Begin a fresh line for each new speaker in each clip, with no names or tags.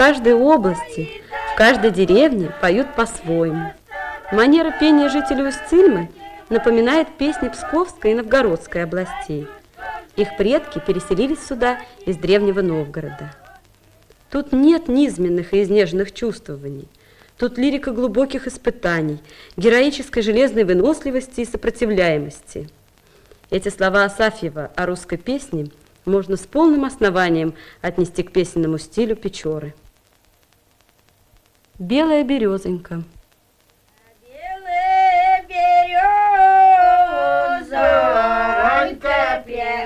каждой области, в каждой деревне поют по-своему. Манера пения жителей Усть-Цильмы напоминает песни Псковской и Новгородской областей. Их предки переселились сюда из древнего Новгорода. Тут нет низменных и изнеженных чувствований. Тут лирика глубоких испытаний, героической железной выносливости и сопротивляемости. Эти слова Асафьева о русской песне можно с полным основанием отнести к песенному стилю Печоры. Белая березонька.
Белая березонька,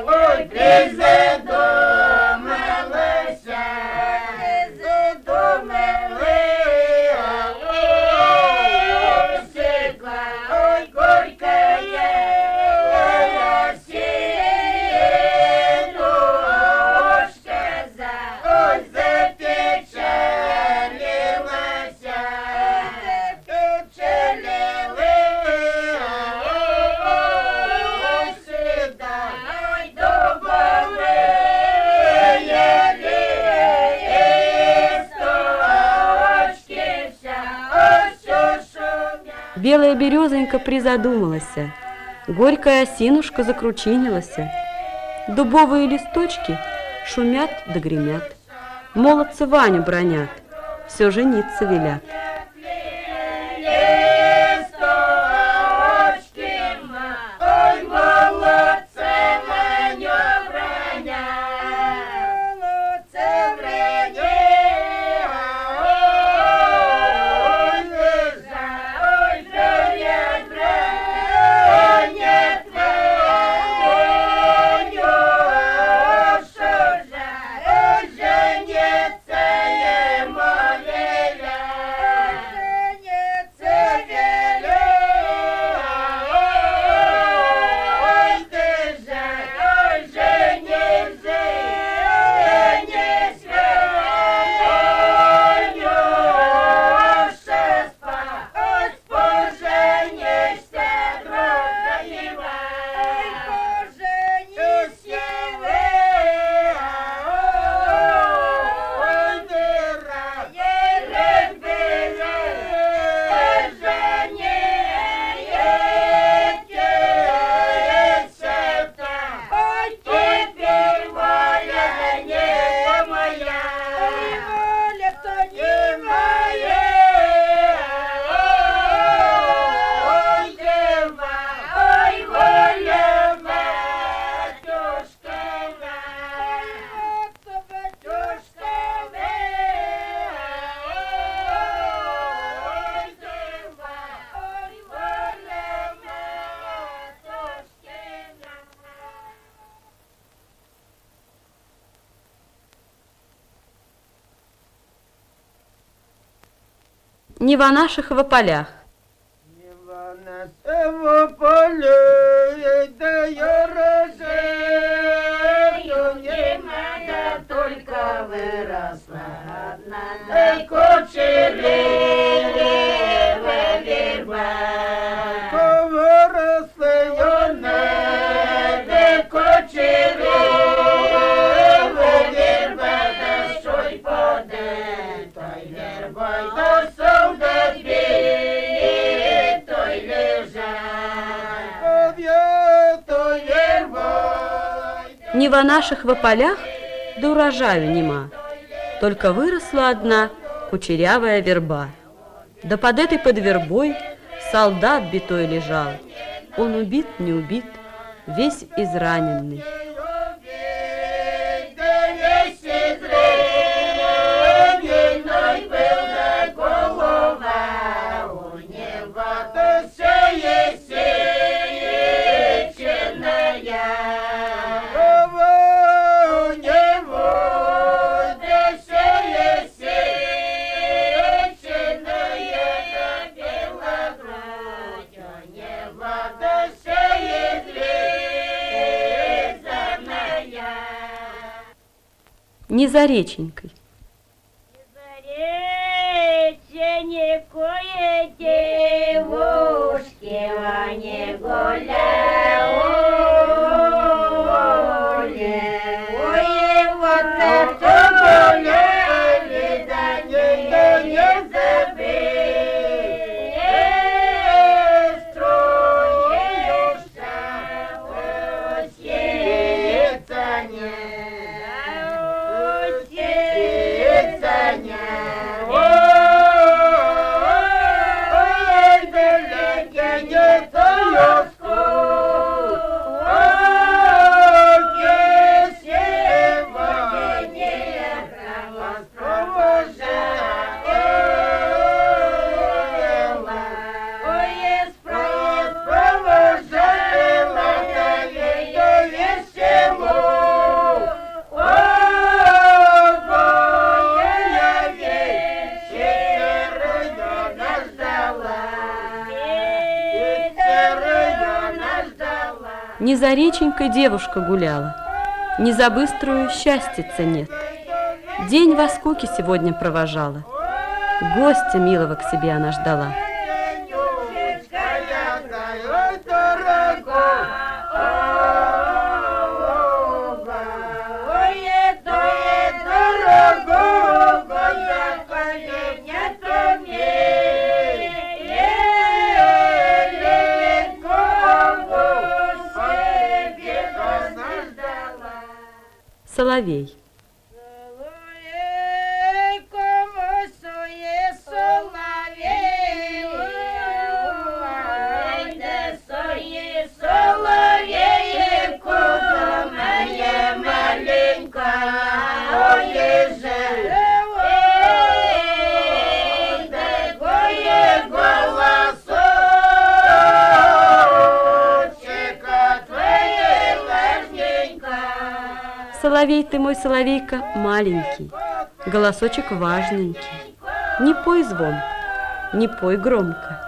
ой, призадумалась, ой, горькая синушка, ой, запечалилась,
Белая березонька призадумалась, горькая осинушка закручинилась. Дубовые листочки шумят да гремят, молодцы Ваню бронят, все жениться велят. Нева наших во полях.
Нева нашего поля, да я рожаю, не моя только выросла одна, да кучерявая верба. Выросла она, да кучерявая верба, да шой под этой вербой, да солдат бей, той лежать под этой вербой.
Нева наших во полях, да урожаю нема, только выросла одна кучерявая верба. Да под этой под вербой солдат битой лежал. Он убит, не убит, весь израненный. Не за реченькой.
Никакой девушки не гуляли. Ой, вот это гуляли, да
Не за реченькой девушка гуляла, не за быструю счастьица нет. День во скуке сегодня провожала, гостя милого к себе она ждала. Соловей. Соловей ты мой, соловейка, маленький, голосочек важненький. Не пой звонко, не пой громко.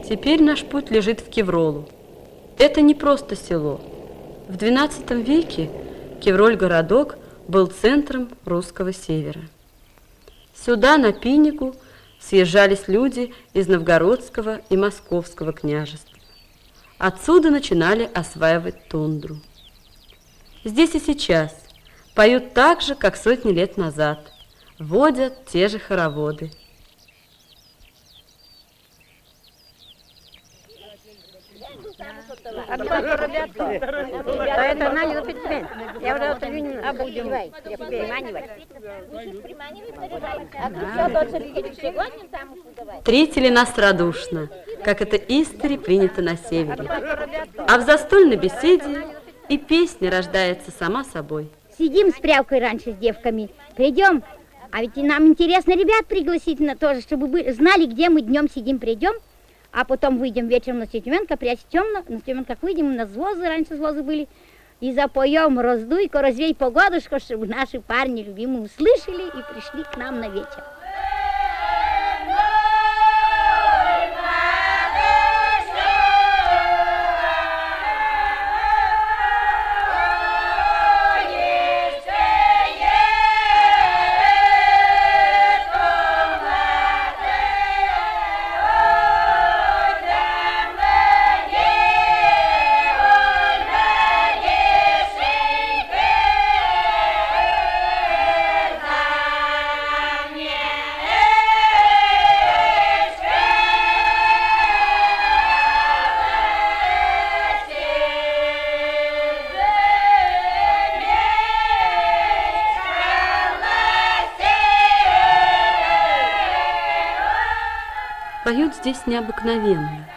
Теперь наш путь лежит в Кевролу. Это не просто село. В XII веке Кевроль-городок был центром русского севера. Сюда, на Пинигу, съезжались люди из Новгородского и Московского княжеств. Отсюда начинали осваивать тундру. Здесь и сейчас поют так же, как сотни лет назад, водят те же хороводы.
Это Надя Петровна. Я уже отодвину. А будем приманивать.
Встретили нас радушно, как это истори принято на севере. А в застольной беседе и песня рождается сама собой.
Сидим с Прялкой раньше с девками, придем, а ведь и нам интересно ребят пригласить на то же, чтобы знали, где мы днем сидим, придем, а потом выйдем вечером на Сетеменко, на Сетеменках выйдем, у нас звозы, раньше звозы были, и запоем «Раздуй-ка, развей погодушка», чтобы наши парни любимые услышали и пришли к нам на вечер.
Поют здесь необыкновенно.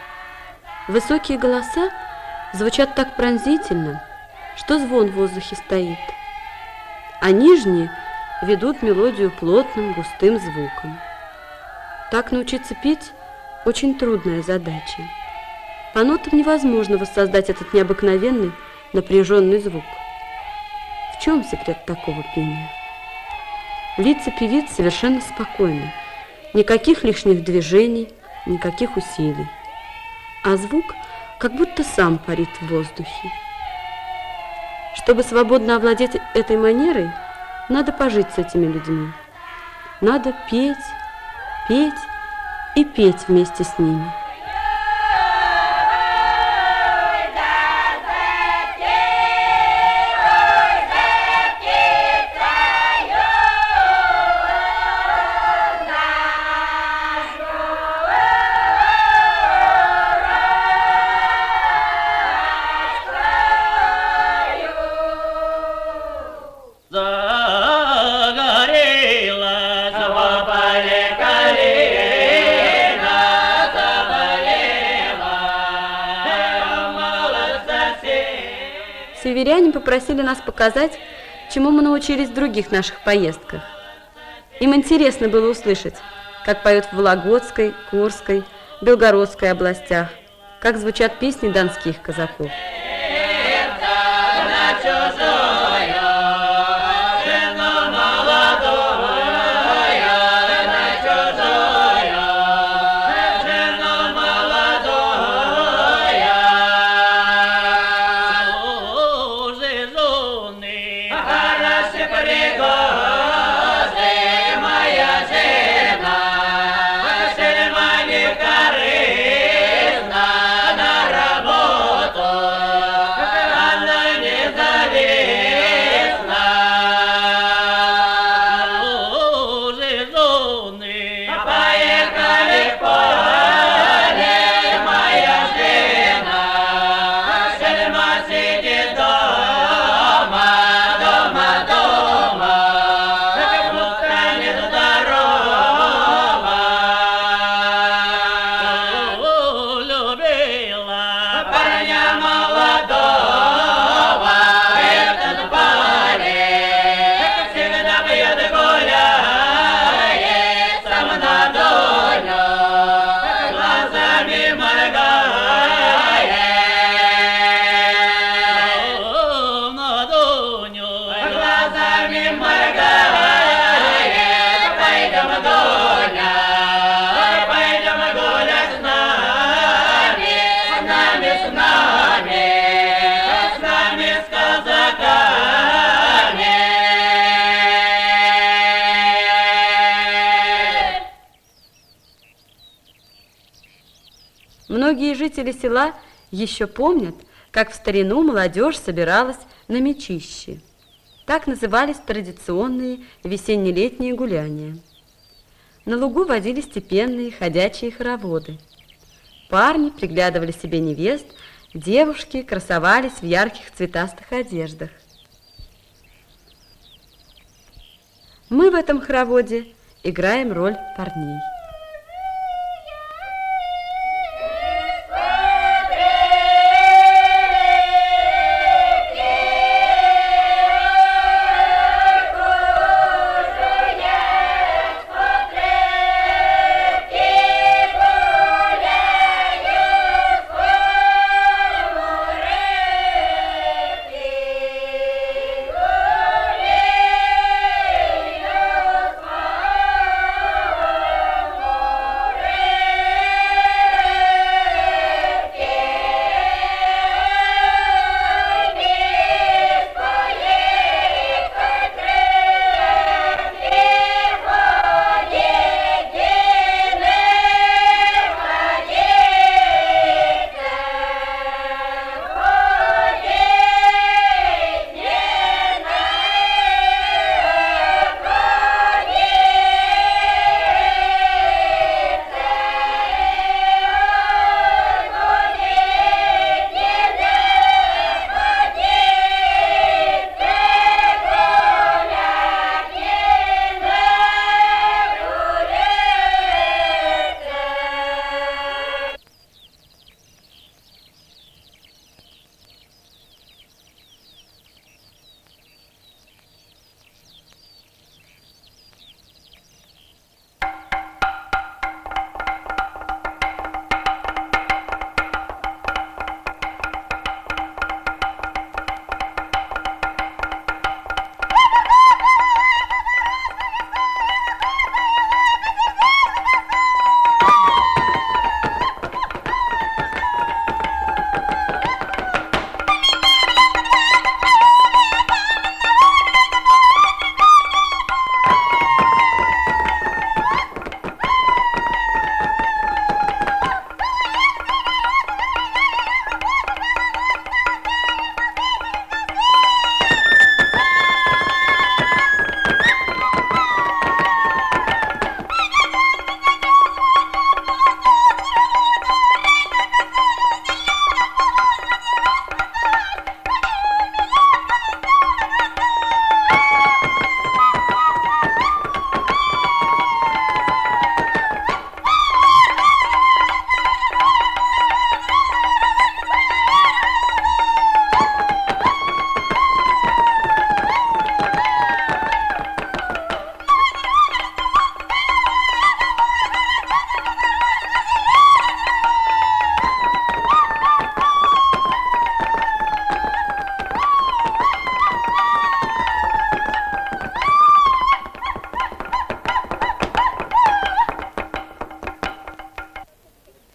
Высокие голоса звучат так пронзительно, что звон в воздухе стоит, а нижние ведут мелодию плотным густым звуком. Так научиться петь очень трудная задача. По нотам невозможно воссоздать этот необыкновенный напряженный звук. В чем секрет такого пения? Лица певиц совершенно спокойны, никаких лишних движений, никаких усилий, а звук как будто сам парит в воздухе. Чтобы свободно овладеть этой манерой, надо пожить с этими людьми. Надо петь, петь и петь вместе с ними. Северяне попросили нас показать, чему мы научились в других наших поездках. Им интересно было услышать, как поют в Вологодской, Курской, Белгородской областях, как звучат песни донских казаков. Многие жители села еще помнят, как в старину молодежь собиралась на мечище. Так назывались традиционные весенне-летние гуляния. На лугу водили степенные ходячие хороводы. Парни приглядывали себе невест Девушки красовались в ярких цветастых одеждах. Мы в этом хороводе играем роль парней.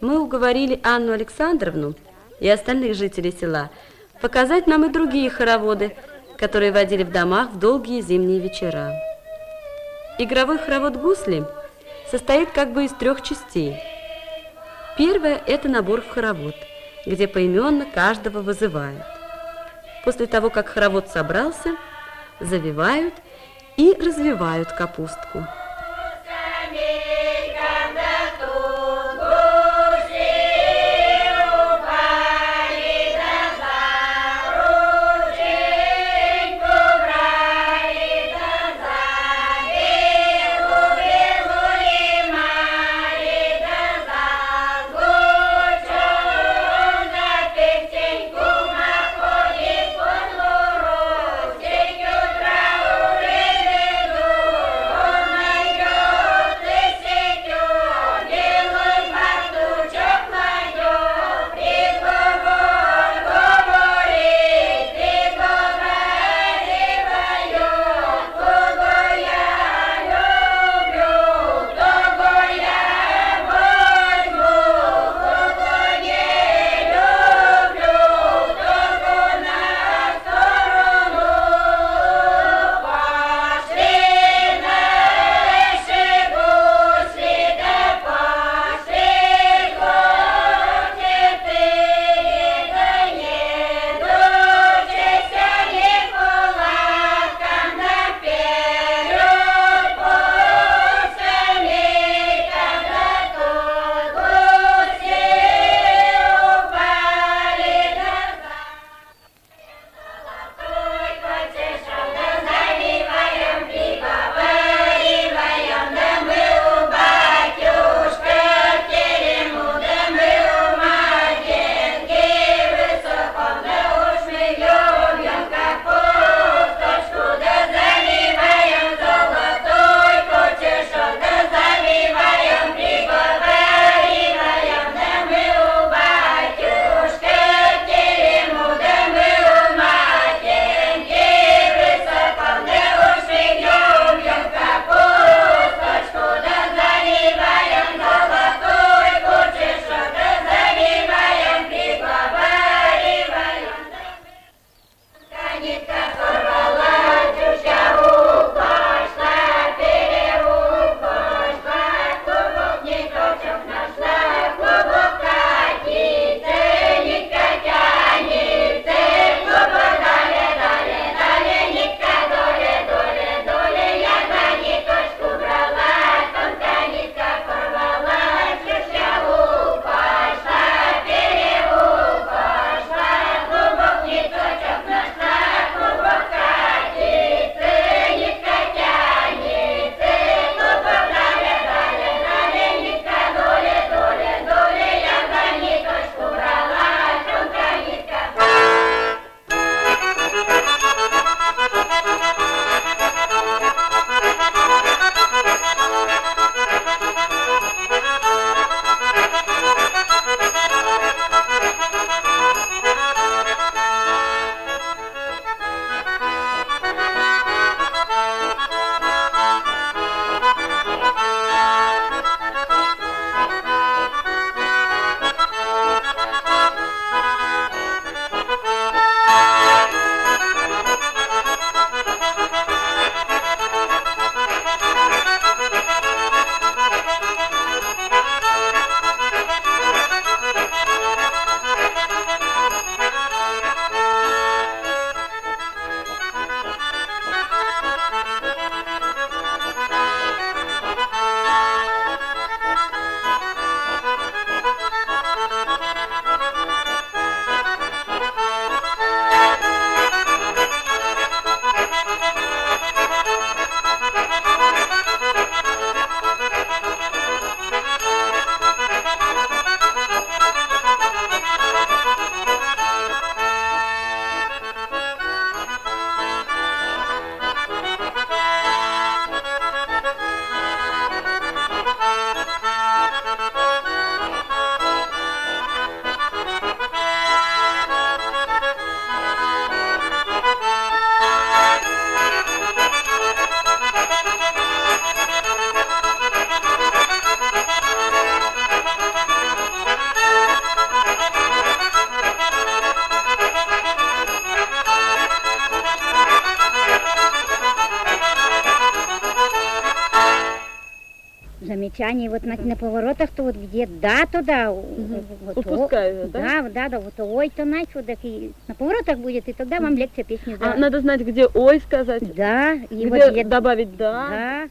Мы уговорили Анну Александровну и остальных жителей села показать нам и другие хороводы, которые водили в домах в долгие зимние вечера. Игровой хоровод «Гусли» состоит как бы из 3 частей. Первая – это набор в хоровод, где поименно каждого вызывают. После того, как хоровод собрался, завивают и развивают капустку.
Ой,
молчание. Вот на поворотах, то вот где да, туда. Вот,
Упускаю, да?
Да, вот ой, то начал, так и на поворотах будет, и тогда вам лекция песни.
А надо знать, где ой сказать,
Да, и
где
вот
добавить да.
да.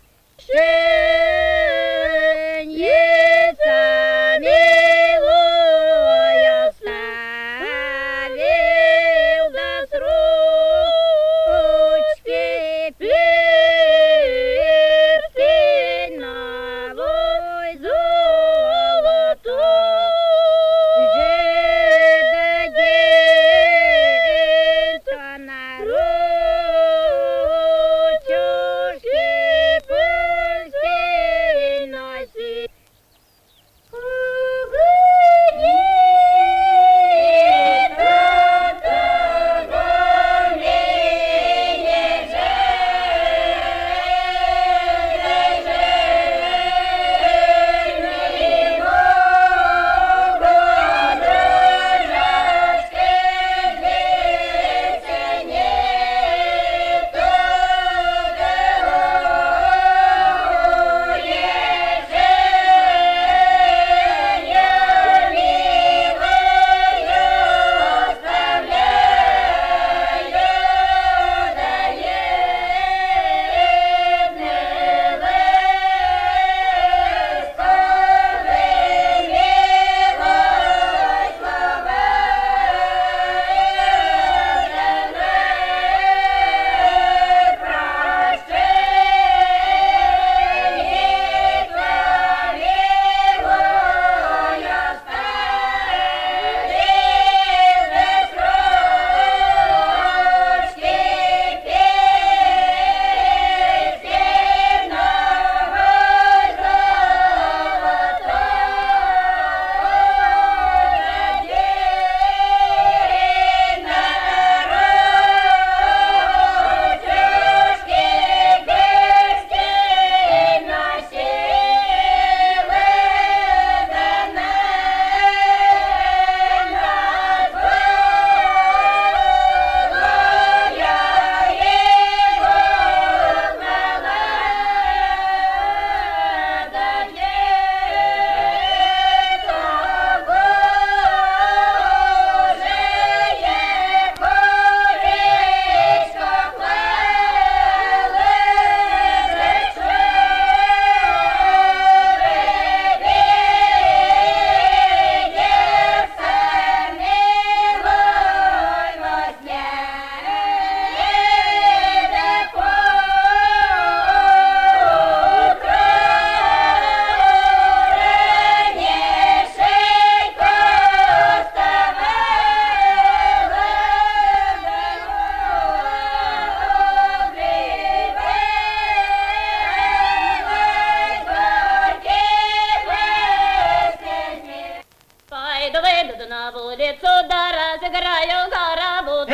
Выйду на улицу, да разыграю гарабуду.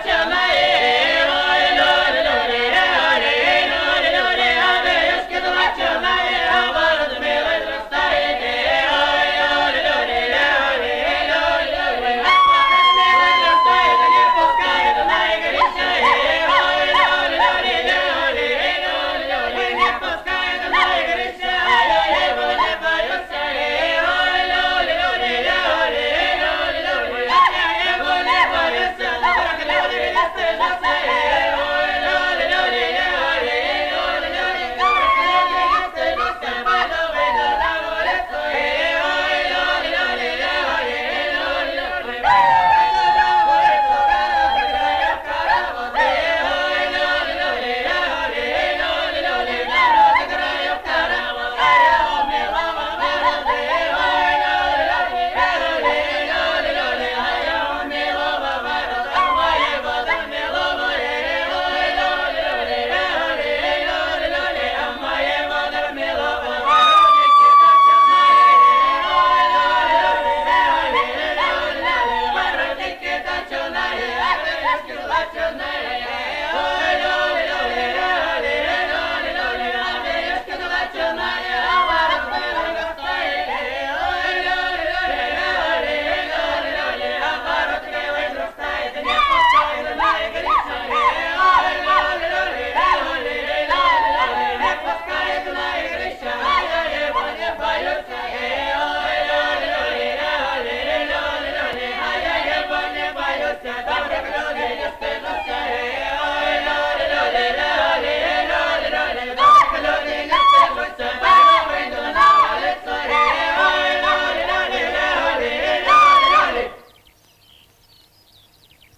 Get the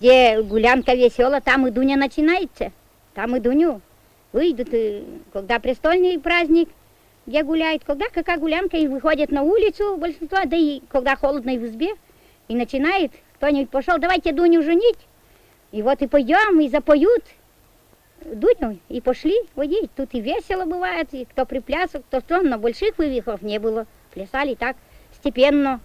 где гулянка весела, там и Дуня начинается. Там и Дуню выйдут, когда престольный праздник, где гуляют, когда какая гулянка, и выходят на улицу большинство, да и когда холодно и в избе, и начинает, кто-нибудь пошел, давайте Дуню женить. И вот и пойдем, и запоют Дуню, и пошли водить. Тут и весело бывает, и кто приплясывает, кто что, но больших вывихов не было. Плясали так степенно.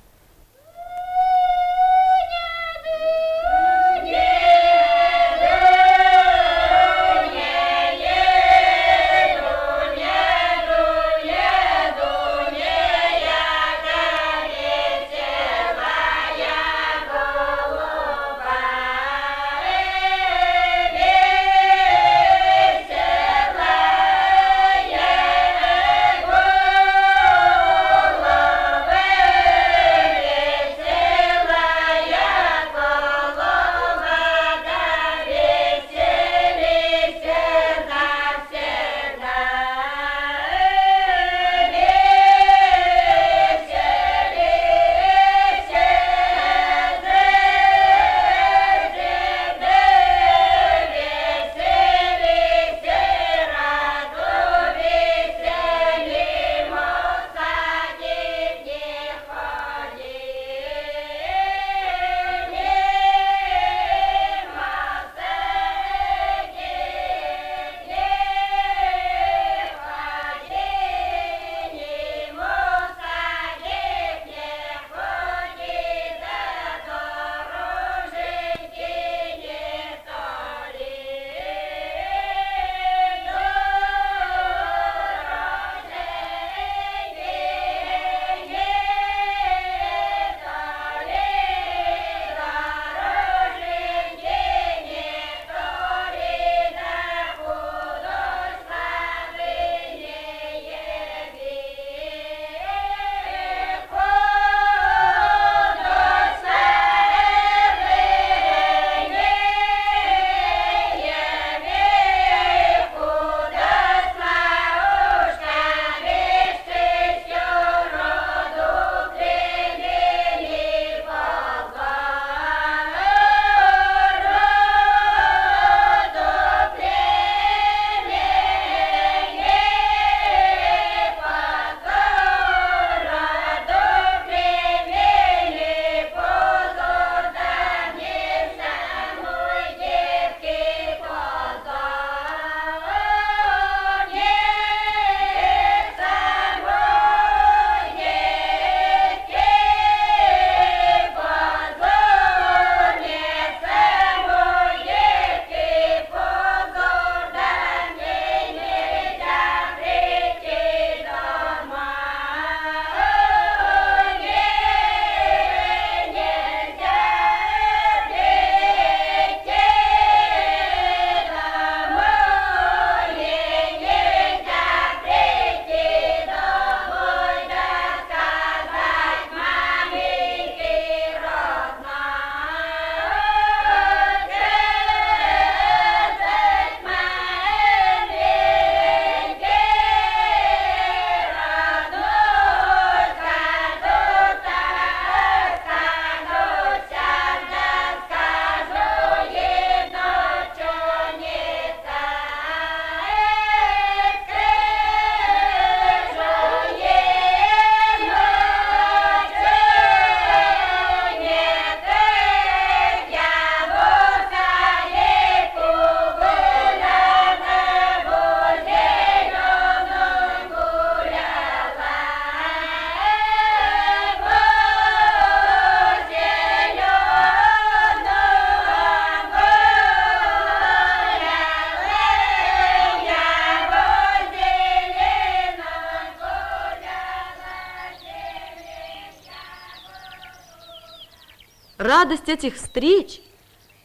Радость этих встреч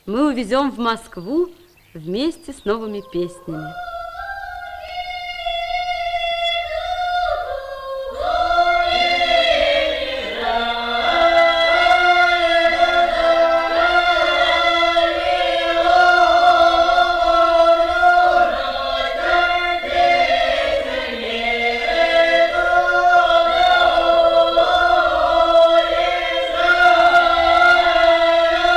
мы увезем в Москву вместе с новыми песнями.
Oh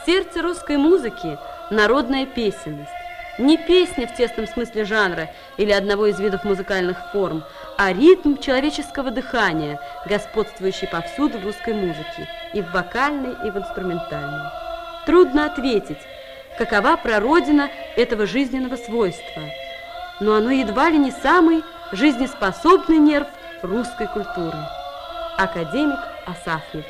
сердце русской музыки – народная песенность. Не песня в тесном смысле жанра или одного из видов музыкальных форм, а ритм человеческого дыхания, господствующий повсюду в русской музыке, и в вокальной, и в инструментальной. Трудно ответить, какова прародина этого жизненного свойства, но оно едва ли не самый жизнеспособный нерв русской культуры. Академик Асафьев.